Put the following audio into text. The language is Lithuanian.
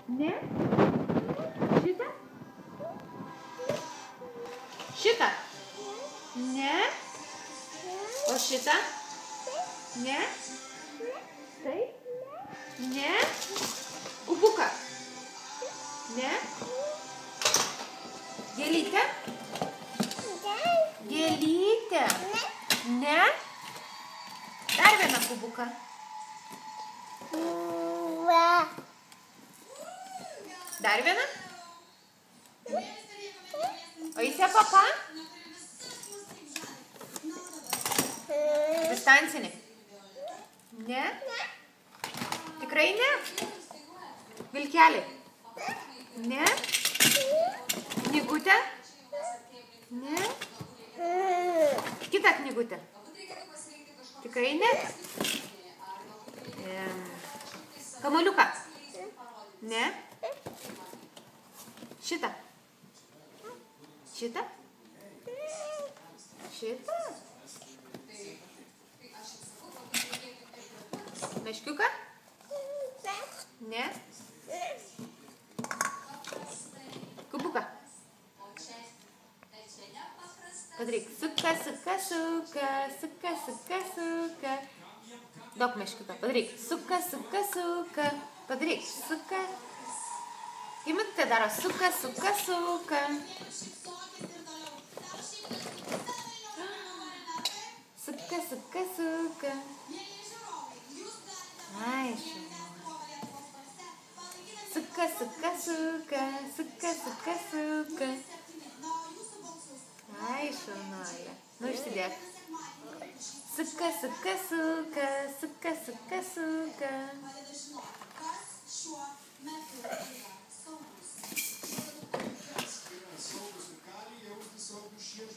Ne? Šitą? Šitą? Ne? O šitą? Ne? Taip? Ne? Kubuką? Ne? Gėlytę? Gėlytę? Ne? Dar vieną kubuką. Dar vieną? O jis papa? Distancinį? Ne? Tikrai ne? Vilkelį? Ne? Knygutę? Ne? Kitą knygutę? Tikrai ne? Kamuoliuką? Ne? Šitą? Šitą? Šitą? Meškiuką? Ne? Kubuką? Padaryk. Suka, suka, suka, suka, suka, suka. Daug meškiuką. Padaryk. Suka, suka, suka. Padaryk. Suka. Kaip minutė daro? Suka, suka, suka. Suka, suka, suka. Aišku. Suka, suka, suka. Suka, suka, suka. Aišku, Noja. Nu, išsidėk. Suka, suka, suka. Suka, suka, suka. São dos locais e eu que sou dos seus